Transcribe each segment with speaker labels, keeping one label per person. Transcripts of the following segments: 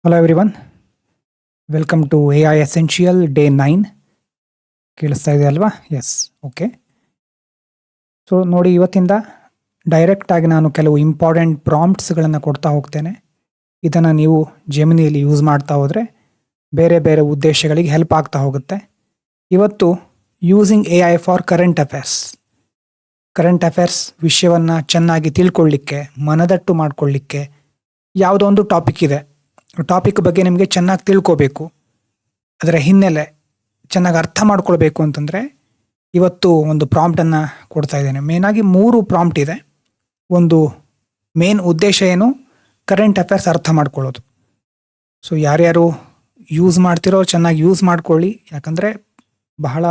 Speaker 1: Hello everyone, welcome to AI essential day 9. ಕೇಳಿಸ್ತಾ ಇದೆ ಅಲ್ವಾ? Yes, okay. ಸೊ ನೋಡಿ, ಇವತ್ತಿಂದ ಡೈರೆಕ್ಟಾಗಿ ನಾನು ಕೆಲವು ಇಂಪಾರ್ಟೆಂಟ್ ಪ್ರಾಂಪ್ಟ್ಸ್ಗಳನ್ನು ಕೊಡ್ತಾ ಹೋಗ್ತೇನೆ. ಇದನ್ನು ನೀವು ಜೆಮಿನಿಯಲ್ಲಿ ಯೂಸ್ ಮಾಡ್ತಾ ಹೋದರೆ ಬೇರೆ ಬೇರೆ ಉದ್ದೇಶಗಳಿಗೆ ಹೆಲ್ಪ್ ಆಗ್ತಾ ಹೋಗುತ್ತೆ. ಇವತ್ತು using AI for current affairs ವಿಷಯವನ್ನು ಚೆನ್ನಾಗಿ ತಿಳ್ಕೊಳ್ಳಿಕ್ಕೆ, ಮನದಟ್ಟು ಮಾಡಿಕೊಳ್ಳಿಕ್ಕೆ ಯಾವುದೋ ಒಂದು ಟಾಪಿಕ್ ಇದೆ. ಟಾಪಿಕ್ ಬಗ್ಗೆ ನಿಮಗೆ ಚೆನ್ನಾಗಿ ತಿಳ್ಕೋಬೇಕು, ಅದರ ಹಿನ್ನೆಲೆ ಚೆನ್ನಾಗಿ ಅರ್ಥ ಮಾಡ್ಕೊಳ್ಬೇಕು ಅಂತಂದರೆ ಇವತ್ತು ಒಂದು ಪ್ರಾಂಪ್ಟನ್ನು ಕೊಡ್ತಾ ಇದ್ದೇನೆ. ಮೇನಾಗಿ 3 ಪ್ರಾಂಪ್ಟ್ ಇದೆ. ಒಂದು ಮೇನ್ ಉದ್ದೇಶ ಏನು? ಕರೆಂಟ್ ಅಫೇರ್ಸ್ ಅರ್ಥ ಮಾಡ್ಕೊಳ್ಳೋದು. ಸೊ ಯಾರ್ಯಾರು ಯೂಸ್ ಮಾಡ್ತಿರೋ ಚೆನ್ನಾಗಿ ಯೂಸ್ ಮಾಡ್ಕೊಳ್ಳಿ, ಯಾಕಂದರೆ ಬಹಳ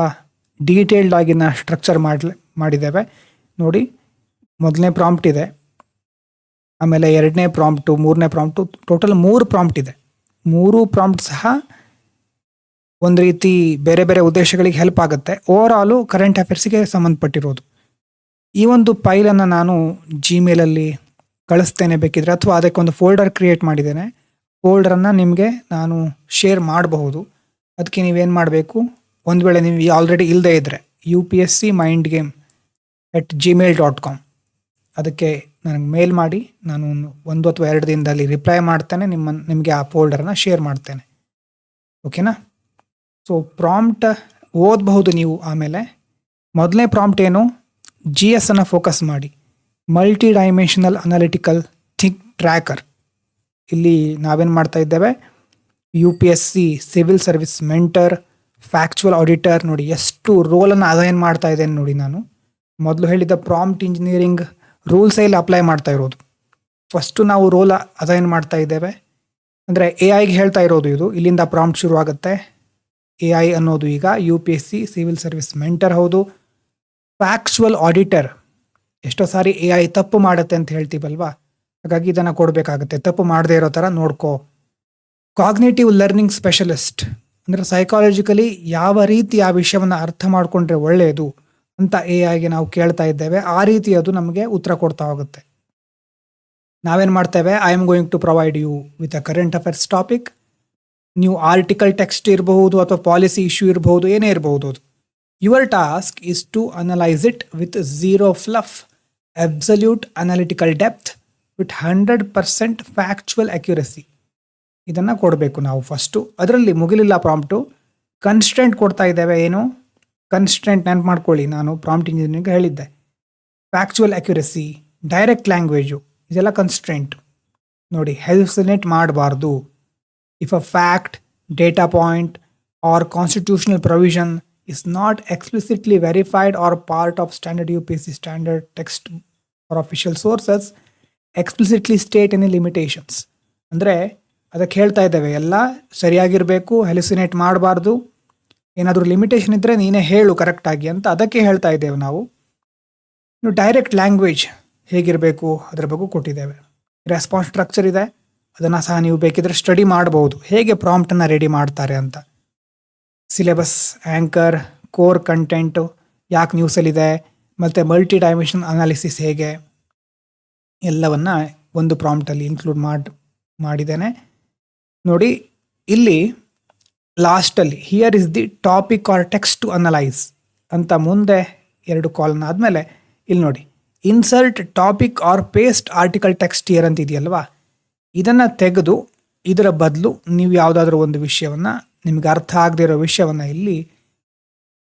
Speaker 1: ಡೀಟೇಲ್ಡ್ ಆಗಿನ ಸ್ಟ್ರಕ್ಚರ್ ಮಾಡಿದ್ದೇವೆ. ನೋಡಿ, ಮೊದಲನೇ ಪ್ರಾಂಪ್ಟ್ ಇದೆ, ಆಮೇಲೆ 2ನೇ ಪ್ರಾಂಪ್ಟು, 3ನೇ ಪ್ರಾಂಪ್ಟು, ಟೋಟಲ್ 3 ಪ್ರಾಂಪ್ಟ್ ಇದೆ. 3 ಪ್ರಾಂಪ್ಟ್ ಸಹ ಒಂದು ರೀತಿ ಬೇರೆ ಬೇರೆ ಉದ್ದೇಶಗಳಿಗೆ ಹೆಲ್ಪ್ ಆಗುತ್ತೆ. ಓವರಾಲು ಕರೆಂಟ್ ಅಫೇರ್ಸಿಗೆ ಸಂಬಂಧಪಟ್ಟಿರೋದು. ಈ ಒಂದು ಫೈಲನ್ನು ನಾನು ಜಿಮೇಲಲ್ಲಿ ಕಳಿಸ್ತೇನೆ ಬೇಕಿದ್ರೆ, ಅಥವಾ ಅದಕ್ಕೊಂದು ಫೋಲ್ಡರ್ ಕ್ರಿಯೇಟ್ ಮಾಡಿದ್ದೇನೆ. ಫೋಲ್ಡರನ್ನು ನಿಮಗೆ ನಾನು ಶೇರ್ ಮಾಡಬಹುದು. ಅದಕ್ಕೆ ನೀವೇನು ಮಾಡಬೇಕು, ಒಂದು ವೇಳೆ ನೀವು ಆಲ್ರೆಡಿ ಇಲ್ಲದೇ ಇದ್ದರೆ upscmindgame@gmail.com ಅದಕ್ಕೆ ನನಗೆ ಮೇಲ್ ಮಾಡಿ, ನಾನು 1 ಅಥವಾ 2 ದಿನದಲ್ಲಿ ರಿಪ್ಲೈ ಮಾಡ್ತೇನೆ. ನಿಮಗೆ ಆ ಫೋಲ್ಡರನ್ನು ಶೇರ್ ಮಾಡ್ತೇನೆ. ಓಕೆನಾ? ಸೊ ಪ್ರಾಂಪ್ಟ್ ಓದಬಹುದು ನೀವು. ಆಮೇಲೆ ಮೊದಲನೇ ಪ್ರಾಂಪ್ಟ್ ಏನು? GS ಅನ್ನು ಫೋಕಸ್ ಮಾಡಿ, multi dimensional analytical think tracker. ಇಲ್ಲಿ ನಾವೇನು ಮಾಡ್ತಾ ಇದ್ದೇವೆ? UPSC civil service mentor, factual auditor. ನೋಡಿ ಎಷ್ಟು ರೋಲನ್ನು ಅಸೈನ್ ಮಾಡ್ತಾ ಇದ್ದೇನೆ ನೋಡಿ. ನಾನು ಮೊದಲು ಹೇಳಿದ ಪ್ರಾಂಪ್ಟ್ ಇಂಜಿನಿಯರಿಂಗ್ ರೂಲ್ಸೇ ಇಲ್ಲಿ ಅಪ್ಲೈ ಮಾಡ್ತಾ ಇರೋದು. ಫಸ್ಟು ನಾವು ರೋಲ್ ಅಸೈನ್ ಮಾಡ್ತಾ ಇದ್ದೇವೆ, ಅಂದರೆ AI ಹೇಳ್ತಾ ಇರೋದು ಇದು. ಇಲ್ಲಿಂದ ಪ್ರಾಂಪ್ಟ್ ಶುರು ಆಗುತ್ತೆ. AI ಅನ್ನೋದು ಈಗ UPSC ಸಿವಿಲ್ ಸರ್ವಿಸ್ ಮೆಂಟರ್ ಹೌದು. ಫ್ಯಾಕ್ಚುವಲ್ ಆಡಿಟರ್, ಎಷ್ಟೋ ಸಾರಿ AI ತಪ್ಪು ಮಾಡುತ್ತೆ ಅಂತ ಹೇಳ್ತೀವಲ್ವಾ, ಹಾಗಾಗಿ ಇದನ್ನು ಕೊಡಬೇಕಾಗುತ್ತೆ. ತಪ್ಪು ಮಾಡದೇ ಇರೋ ಥರ ನೋಡ್ಕೋ. ಕಾಗ್ನೇಟಿವ್ ಲರ್ನಿಂಗ್ ಸ್ಪೆಷಲಿಸ್ಟ್, ಅಂದರೆ ಸೈಕಾಲಜಿಕಲಿ ಯಾವ ರೀತಿ ಆ ವಿಷಯವನ್ನು ಅರ್ಥ ಮಾಡಿಕೊಂಡ್ರೆ ಒಳ್ಳೆಯದು ಅಂತ AIಗೆ ನಾವು ಕೇಳ್ತಾ ಇದ್ದೇವೆ. ಆ ರೀತಿ ಅದು ನಮಗೆ ಉತ್ತರ ಕೊಡ್ತಾ ಹೋಗುತ್ತೆ. ನಾವೇನು ಮಾಡ್ತೇವೆ? I am going to provide you with a current affairs topic. ನೀವು ಆರ್ಟಿಕಲ್ ಟೆಕ್ಸ್ಟ್ ಇರಬಹುದು, ಅಥವಾ ಪಾಲಿಸಿ ಇಶ್ಯೂ ಇರಬಹುದು, ಏನೇ ಇರಬಹುದು ಅದು. Your task is to analyse it with 0 fluff, absolute analytical depth with 100% factual accuracy. ಇದನ್ನು ಕೊಡಬೇಕು ನಾವು ಫಸ್ಟು. ಅದರಲ್ಲಿ ಮುಗಿಲಿಲ್ಲ ಪ್ರಾಂಪ್ಟು. ಕನ್ಸ್ಟೆಂಟ್ ಕೊಡ್ತಾ ಇದ್ದೇವೆ. ಏನು ಕನ್ಸ್ಟೆಂಟ್? ನೆನಪು ಮಾಡ್ಕೊಳ್ಳಿ, ನಾನು ಪ್ರಾಂಪ್ಟ್ ಇಂಜಿನಿಯರಿಂಗ್ ಹೇಳಿದ್ದೆ. ಫ್ಯಾಕ್ಚುವಲ್ ಅಕ್ಯುರಸಿ, ಡೈರೆಕ್ಟ್ ಲ್ಯಾಂಗ್ವೇಜು, ಇದೆಲ್ಲ ಕನ್ಸ್ಟೆಂಟ್. ನೋಡಿ, ಹೆಲ್ಸಿನೇಟ್ ಮಾಡಬಾರ್ದು. If a fact, data point or constitutional provision is not explicitly verified or part of standard UPSC standard text or official sources explicitly state any limitations. ಅಂದರೆ ಅದಕ್ಕೆ ಹೇಳ್ತಾ ಇದ್ದೇವೆ, ಎಲ್ಲ ಸರಿಯಾಗಿರಬೇಕು, ಹೆಲ್ಸಿನೇಟ್ ಮಾಡಬಾರ್ದು. ಏನಾದರೂ ಲಿಮಿಟೇಷನ್ ಇದ್ದರೆ ನೀನೇ ಹೇಳು ಕರೆಕ್ಟಾಗಿ ಅಂತ ಅದಕ್ಕೆ ಹೇಳ್ತಾ ಇದ್ದೇವೆ ನಾವು. ಇನ್ನು ಡೈರೆಕ್ಟ್ ಲ್ಯಾಂಗ್ವೇಜ್ ಹೇಗಿರಬೇಕು ಅದರ ಬಗ್ಗೆ ಕೊಟ್ಟಿದ್ದೇವೆ. ರೆಸ್ಪಾನ್ಸ್ ಸ್ಟ್ರಕ್ಚರ್ ಇದೆ, ಅದನ್ನು ಸಹ ನೀವು ಬೇಕಿದ್ರೆ ಸ್ಟಡಿ ಮಾಡಬಹುದು, ಹೇಗೆ ಪ್ರಾಂಪ್ಟನ್ನು ರೆಡಿ ಮಾಡ್ತಾರೆ ಅಂತ. ಸಿಲೆಬಸ್, ಆ್ಯಂಕರ್, ಕೋರ್ ಕಂಟೆಂಟು ಯಾಕೆ ನ್ಯೂಸಲ್ಲಿದೆ, ಮತ್ತು ಮಲ್ಟಿ ಡೈಮೆನ್ಷನ್ ಅನಾಲಿಸಿಸ್ ಹೇಗೆ, ಎಲ್ಲವನ್ನು ಒಂದು ಪ್ರಾಂಪ್ಟಲ್ಲಿ ಇನ್ಕ್ಲೂಡ್ ಮಾಡಿದ್ದೇನೆ. ನೋಡಿ, ಇಲ್ಲಿ ಲಾಸ್ಟಲ್ಲಿ here is the topic or text to analyse ಅಂತ ಮುಂದೆ 2 ಕಾಲನ್ ಆದಮೇಲೆ ಇಲ್ಲಿ ನೋಡಿ, insert topic or paste article text here ಅಂತ ಇದೆಯಲ್ವಾ, ಇದನ್ನು ತೆಗೆದು ಇದರ ಬದಲು ನೀವು ಯಾವುದಾದ್ರೂ ಒಂದು ವಿಷಯವನ್ನು, ನಿಮಗೆ ಅರ್ಥ ಆಗದೇ ಇರೋ ವಿಷಯವನ್ನು ಇಲ್ಲಿ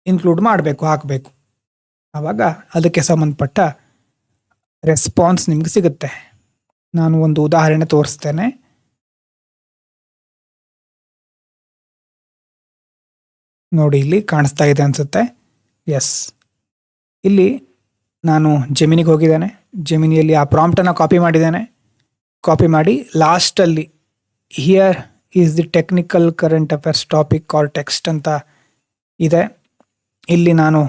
Speaker 1: ಇನ್ಕ್ಲೂಡ್ ಮಾಡಬೇಕು, ಹಾಕಬೇಕು. ಆವಾಗ ಅದಕ್ಕೆ ಸಂಬಂಧಪಟ್ಟ ರೆಸ್ಪಾನ್ಸ್ ನಿಮಗೆ ಸಿಗುತ್ತೆ. ನಾನು ಒಂದು ಉದಾಹರಣೆ ತೋರಿಸ್ತೇನೆ. ನೋಡಿ, ಇಲ್ಲಿ ಕಾಣಿಸ್ತಾ ಇದೆ ಅನಿಸುತ್ತೆ. ಎಸ್, ಇಲ್ಲಿ ನಾನು ಜೆಮಿನಿಗೆ ಹೋಗಿದ್ದೇನೆ. ಜೆಮಿನಿಯಲ್ಲಿ ಆ ಪ್ರಾಂಪ್ಟನ್ನು ಕಾಪಿ ಮಾಡಿದ್ದೇನೆ. ಕಾಪಿ ಮಾಡಿ ಲಾಸ್ಟಲ್ಲಿ here is the technical current affairs topic or text ಅಂತ ಇದೆ. ಇಲ್ಲಿ ನಾನು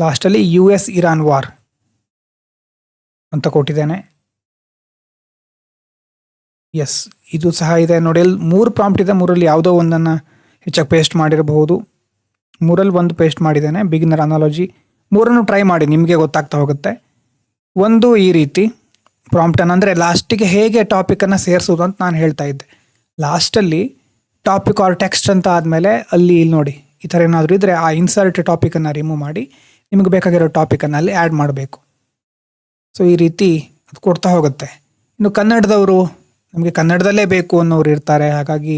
Speaker 1: ಲಾಸ್ಟಲ್ಲಿ US ಇರಾನ್ ವಾರ್ ಅಂತ ಕೊಟ್ಟಿದ್ದೇನೆ. ಎಸ್, ಇದು ಸಹ ಇದೆ. ನೋಡಿ, ಅಲ್ಲಿ 3 ಪ್ರಾಂಪ್ಟ್ ಇದೆ. 3ರಲ್ಲಿ ಯಾವುದೋ ಒಂದನ್ನು ಹೆಚ್ಚಾಗಿ ಪೇಸ್ಟ್ ಮಾಡಿರಬಹುದು. 3ರಲ್ಲಿ ಒಂದು ಪೇಸ್ಟ್ ಮಾಡಿದ್ದೇನೆ, ಬಿಗಿನರ್ ಅನಾಲಜಿ. 3ಅನ್ನು ಟ್ರೈ ಮಾಡಿ, ನಿಮಗೆ ಗೊತ್ತಾಗ್ತಾ ಹೋಗುತ್ತೆ. ಒಂದು ಈ ರೀತಿ ಪ್ರಾಂಪ್ಟನ್ನು, ಅಂದರೆ ಲಾಸ್ಟಿಗೆ ಹೇಗೆ ಟಾಪಿಕನ್ನು ಸೇರಿಸೋದು ಅಂತ ನಾನು ಹೇಳ್ತಾ ಇದ್ದೆ. ಲಾಸ್ಟಲ್ಲಿ ಟಾಪಿಕ್ ಆರ್ ಟೆಕ್ಸ್ಟ್ ಅಂತ ಆದಮೇಲೆ ಅಲ್ಲಿ ಇಲ್ಲಿ ನೋಡಿ ಈ ಥರ ಏನಾದರೂ ಇದ್ದರೆ ಆ ಇನ್ಸರ್ಟ್ ಟಾಪಿಕನ್ನು ರಿಮೂವ್ ಮಾಡಿ ನಿಮಗೆ ಬೇಕಾಗಿರೋ ಟಾಪಿಕನ್ನು ಅಲ್ಲಿ ಆ್ಯಡ್ ಮಾಡಬೇಕು. ಸೊ ಈ ರೀತಿ ಅದು ಕೊಡ್ತಾ ಹೋಗುತ್ತೆ. ಇನ್ನು ಕನ್ನಡದವರು ನಮಗೆ ಕನ್ನಡದಲ್ಲೇ ಬೇಕು ಅನ್ನೋರು ಇರ್ತಾರೆ. ಹಾಗಾಗಿ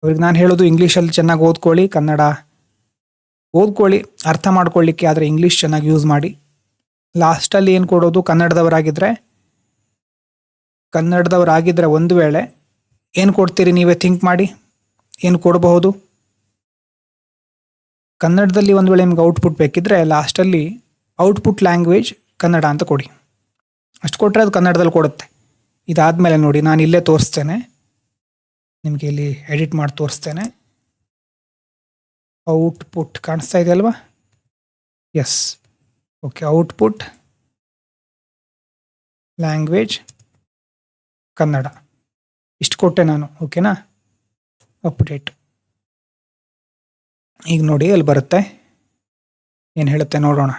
Speaker 1: ಅವ್ರಿಗೆ ನಾನು ಹೇಳೋದು ಇಂಗ್ಲೀಷಲ್ಲಿ ಚೆನ್ನಾಗಿ ಓದ್ಕೊಳ್ಳಿ, ಕನ್ನಡ ಓದ್ಕೊಳ್ಳಿ ಅರ್ಥ ಮಾಡ್ಕೊಳ್ಳಿಕ್ಕೆ, ಆದರೆ ಇಂಗ್ಲೀಷ್ ಚೆನ್ನಾಗಿ ಯೂಸ್ ಮಾಡಿ. ಲಾಸ್ಟಲ್ಲಿ ಏನು ಕೊಡೋದು, ಕನ್ನಡದವರಾಗಿದ್ದರೆ ಒಂದು ವೇಳೆ ಏನು ಕೊಡ್ತೀರಿ ನೀವೇ ಥಿಂಕ್ ಮಾಡಿ, ಏನು ಕೊಡಬಹುದು. ಕನ್ನಡದಲ್ಲಿ ಒಂದು ವೇಳೆ ನಿಮ್ಗೆ ಔಟ್ಪುಟ್ ಬೇಕಿದ್ದರೆ ಲಾಸ್ಟಲ್ಲಿ ಔಟ್ಪುಟ್ ಲ್ಯಾಂಗ್ವೇಜ್ ಕನ್ನಡ ಅಂತ ಕೊಡಿ. ಅಷ್ಟು ಕೊಟ್ಟರೆ ಅದು ಕನ್ನಡದಲ್ಲಿ ಕೊಡುತ್ತೆ. ಇದಾದಮೇಲೆ ನೋಡಿ ನಾನು ಇಲ್ಲೇ ತೋರಿಸ್ತೇನೆ, ನಿಮಗೆ ಇಲ್ಲಿ ಎಡಿಟ್ ಮಾಡಿ ತೋರಿಸ್ತೇನೆ. ಔಟ್ಪುಟ್ ಕಾಣಿಸ್ತಾ ಇದೆ ಅಲ್ವಾ? Yes, okay. Output language Kannada ಇಷ್ಟು ಕೊಟ್ಟೆ ನಾನು. ಓಕೆನಾ? ಅಪ್ಡೇಟ್. ಈಗ ನೋಡಿ ಅಲ್ಲಿ ಬರುತ್ತೆ, ಏನು ಹೇಳುತ್ತೆ ನೋಡೋಣ.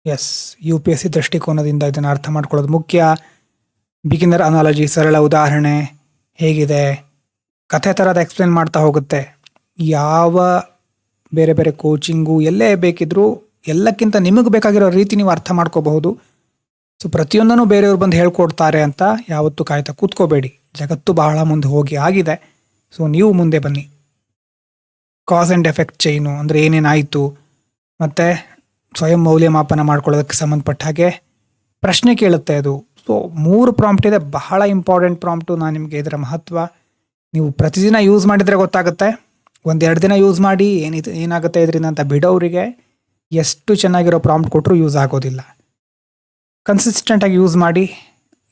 Speaker 1: ಎಸ್, UPSC ದೃಷ್ಟಿಕೋನದಿಂದ ಇದನ್ನು ಅರ್ಥ ಮಾಡ್ಕೊಳ್ಳೋದು ಮುಖ್ಯ. ಬಿಗಿನರ್ ಅನಾಲಜಿ, ಸರಳ ಉದಾಹರಣೆ ಹೇಗಿದೆ, ಕಥೆ ಥರದ ಎಕ್ಸ್ಪ್ಲೇನ್ ಮಾಡ್ತಾ ಹೋಗುತ್ತೆ. ಯಾವ ಬೇರೆ ಬೇರೆ ಕೋಚಿಂಗು ಎಲ್ಲೇ ಬೇಕಿದ್ರೂ ಎಲ್ಲಕ್ಕಿಂತ ನಿಮಗೆ ಬೇಕಾಗಿರೋ ರೀತಿ ನೀವು ಅರ್ಥ ಮಾಡ್ಕೋಬಹುದು. ಸೊ ಪ್ರತಿಯೊಂದನ್ನು ಬೇರೆಯವ್ರು ಬಂದು ಹೇಳ್ಕೊಡ್ತಾರೆ ಅಂತ ಯಾವತ್ತೂ ಕಾಯ್ತಾ ಕೂತ್ಕೋಬೇಡಿ. ಜಗತ್ತು ಬಹಳ ಮುಂದೆ ಹೋಗಿ ಆಗಿದೆ. ಸೊ ನೀವು ಮುಂದೆ ಬನ್ನಿ. ಕಾಸ್ ಆ್ಯಂಡ್ ಎಫೆಕ್ಟ್ ಚೈನು ಅಂದರೆ ಏನೇನಾಯಿತು, ಮತ್ತು ಸ್ವಯಂ ಮೌಲ್ಯಮಾಪನ ಮಾಡ್ಕೊಳ್ಳೋದಕ್ಕೆ ಸಂಬಂಧಪಟ್ಟ ಹಾಗೆ ಪ್ರಶ್ನೆ ಕೇಳುತ್ತೆ ಅದು. ಸೊ 3 ಪ್ರಾಂಪ್ಟ್ ಇದೆ, ಬಹಳ ಇಂಪಾರ್ಟೆಂಟ್ ಪ್ರಾಂಪ್ಟು. ನಾನು ನಿಮಗೆ ಇದರ ಮಹತ್ವ ನೀವು ಪ್ರತಿದಿನ ಯೂಸ್ ಮಾಡಿದರೆ ಗೊತ್ತಾಗುತ್ತೆ. 1-2 ದಿನ ಯೂಸ್ ಮಾಡಿ ಏನಾಗುತ್ತೆ ಇದರಿಂದ ಅಂತ ಬಿಡೋರಿಗೆ ಎಷ್ಟು ಚೆನ್ನಾಗಿರೋ ಪ್ರಾಂಪ್ಟ್ ಕೊಟ್ಟರು ಯೂಸ್ ಆಗೋದಿಲ್ಲ. ಕನ್ಸಿಸ್ಟೆಂಟಾಗಿ ಯೂಸ್ ಮಾಡಿ.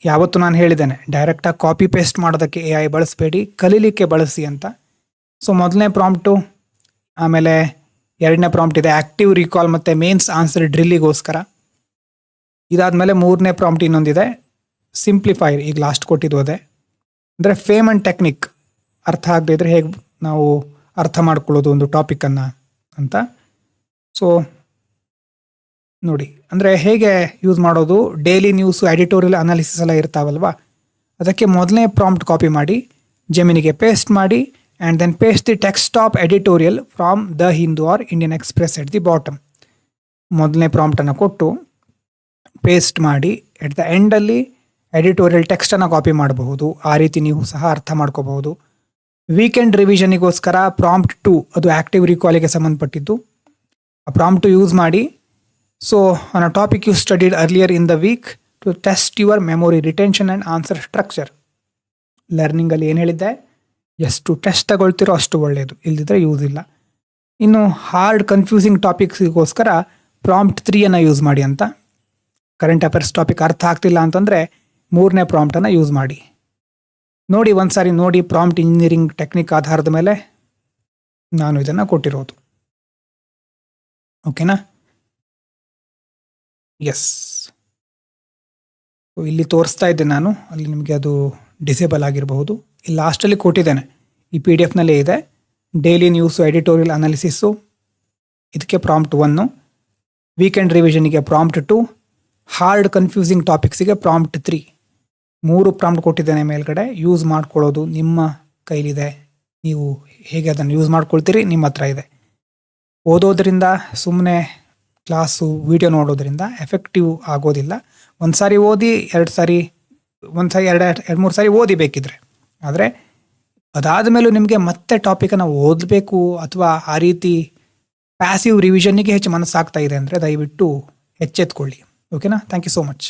Speaker 1: ಯಾವತ್ತೂ ನಾನು ಹೇಳಿದ್ದೇನೆ, ಡೈರೆಕ್ಟಾಗಿ ಕಾಪಿ ಪೇಸ್ಟ್ ಮಾಡೋದಕ್ಕೆ AI ಬಳಸಬೇಡಿ, ಕಲೀಲಿಕ್ಕೆ ಬಳಸಿ ಅಂತ. ಸೊ ಮೊದಲನೇ ಪ್ರಾಂಪ್ಟು, ಆಮೇಲೆ 2ನೇ ಪ್ರಾಂಪ್ಟ್ ಇದೆ ಆ್ಯಕ್ಟಿವ್ ರಿಕಾಲ್ ಮತ್ತು ಮೇನ್ಸ್ ಆನ್ಸರ್ ಡ್ರಿಲ್ಲಿಗೋಸ್ಕರ. ಇದಾದಮೇಲೆ 3ನೇ ಪ್ರಾಂಪ್ಟ್ ಇನ್ನೊಂದಿದೆ ಸಿಂಪ್ಲಿಫೈರ್, ಈಗ ಲಾಸ್ಟ್ ಕೊಟ್ಟಿದ್ದು ಅದೇ. ಅಂದರೆ ಫೇಮ್ ಆ್ಯಂಡ್ ಟೆಕ್ನಿಕ್, ಅರ್ಥ ಆಗದೇ ಇದ್ದರೆ ಹೇಗೆ ನಾವು ಅರ್ಥ ಮಾಡ್ಕೊಳ್ಳೋದು ಒಂದು ಟಾಪಿಕನ್ನು ಅಂತ. ಸೊ ನೋಡಿ, ಅಂದರೆ ಹೇಗೆ ಯೂಸ್ ಮಾಡೋದು, ಡೈಲಿ ನ್ಯೂಸು, ಎಡಿಟೋರಿಯಲ್ ಅನಾಲಿಸಿಸ್ ಎಲ್ಲ ಇರ್ತಾವಲ್ವ, ಅದಕ್ಕೆ ಮೊದಲನೇ ಪ್ರಾಂಪ್ಟ್ ಕಾಪಿ ಮಾಡಿ ಜೆಮಿನಿಗೆ ಪೇಸ್ಟ್ ಮಾಡಿ, and then paste the text of editorial from the Hindu or Indian Express at the bottom. ಮೊದಲನೇ ಪ್ರಾಂಪ್ಟನ್ನು ಕೊಟ್ಟು ಪೇಸ್ಟ್ ಮಾಡಿ, ಎಟ್ ದ ಎಂಡಲ್ಲಿ ಎಡಿಟೋರಿಯಲ್ ಟೆಕ್ಸ್ಟನ್ನು ಕಾಪಿ ಮಾಡಬಹುದು. ಆ ರೀತಿ ನೀವು ಸಹ ಅರ್ಥ ಮಾಡ್ಕೋಬಹುದು. ವೀಕೆಂಡ್ ರಿವಿಷನಿಗೋಸ್ಕರ ಪ್ರಾಂಪ್ಟ್ 2, ಅದು ಆ್ಯಕ್ಟಿವ್ ರಿಕಾಲಿಗೆ ಸಂಬಂಧಪಟ್ಟಿದ್ದು. ಆ ಪ್ರಾಂಪ್ಟು ಯೂಸ್ ಮಾಡಿ. So on a topic you studied earlier in the week to test your memory retention and answer structure. ಲರ್ನಿಂಗಲ್ಲಿ ಏನು ಹೇಳಿದ್ದೆ, ಎಷ್ಟು ಟೆಸ್ಟ್ ತಗೊಳ್ತಿರೋ ಅಷ್ಟು ಒಳ್ಳೆಯದು, ಇಲ್ದಿದ್ರೆ ಯೂಸ್ ಇಲ್ಲ. ಇನ್ನು ಹಾರ್ಡ್ ಕನ್ಫ್ಯೂಸಿಂಗ್ ಟಾಪಿಕ್ಸಿಗೋಸ್ಕರ ಪ್ರಾಂಪ್ಟ್ 3 ಯೂಸ್ ಮಾಡಿ ಅಂತ. ಕರೆಂಟ್ ಅಫೇರ್ಸ್ ಟಾಪಿಕ್ ಅರ್ಥ ಆಗ್ತಿಲ್ಲ ಅಂತಂದರೆ 3ನೇ ಪ್ರಾಂಪ್ಟನ್ನು ಯೂಸ್ ಮಾಡಿ. ನೋಡಿ, ಒಂದು ಸಾರಿ ನೋಡಿ, ಪ್ರಾಂಪ್ಟ್ ಇಂಜಿನಿಯರಿಂಗ್ ಟೆಕ್ನಿಕ್ ಆಧಾರದ ಮೇಲೆ ನಾನು ಇದನ್ನು ಕೊಟ್ಟಿರೋದು. ಓಕೆನಾ? ಎಸ್, ಇಲ್ಲಿ ತೋರಿಸ್ತಾ ಇದ್ದೆ ನಾನು, ಅಲ್ಲಿ ನಿಮಗೆ ಅದು ಡಿಸೇಬಲ್ ಆಗಿರಬಹುದು. ಇಲ್ಲಿ ಲಾಸ್ಟಲ್ಲಿ ಕೊಟ್ಟಿದ್ದೇನೆ, ಈ PDF ಇದೆ. ಡೈಲಿ ನ್ಯೂಸು, ಎಡಿಟೋರಿಯಲ್ ಅನಾಲಿಸಿಸು, ಇದಕ್ಕೆ ಪ್ರಾಂಪ್ಟ್ 1, ವೀಕೆಂಡ್ ರಿವಿಷನಿಗೆ ಪ್ರಾಂಪ್ಟ್ 2, ಹಾರ್ಡ್ ಕನ್ಫ್ಯೂಸಿಂಗ್ ಟಾಪಿಕ್ಸಿಗೆ ಪ್ರಾಂಪ್ಟ್ 3. 3 ಪ್ರಾಂಪ್ಟ್ ಕೊಟ್ಟಿದ್ದೇನೆ ಮೇಲ್ಗಡೆ. ಯೂಸ್ ಮಾಡ್ಕೊಳ್ಳೋದು ನಿಮ್ಮ ಕೈಲಿದೆ, ನೀವು ಹೇಗೆ ಅದನ್ನು ಯೂಸ್ ಮಾಡ್ಕೊಳ್ತೀರಿ ನಿಮ್ಮ ಹತ್ರ ಇದೆ. ಓದೋದ್ರಿಂದ, ಸುಮ್ಮನೆ ಕ್ಲಾಸು ವಿಡಿಯೋ ನೋಡೋದ್ರಿಂದ ಎಫೆಕ್ಟಿವ್ ಆಗೋದಿಲ್ಲ. ಒಂದು ಸಾರಿ ಓದಿ, 2 ಸಾರಿ, 2-3 ಸಾರಿ ಓದಿ ಬೇಕಿದ್ರೆ. ಆದರೆ ಅದಾದ ಮೇಲೂ ನಿಮಗೆ ಮತ್ತೆ ಟಾಪಿಕನ್ನು ಓದಬೇಕು ಅಥವಾ ಆ ರೀತಿ ಪ್ಯಾಸಿವ್ ರಿವಿಷನ್ನಿಗೆ ಹೆಚ್ಚು ಮನಸ್ಸಾಗ್ತಾ ಇದೆ ಅಂದರೆ ದಯವಿಟ್ಟು ಎಚ್ಚೆತ್ಕೊಳ್ಳಿ. ಓಕೆನಾ? Thank you so much.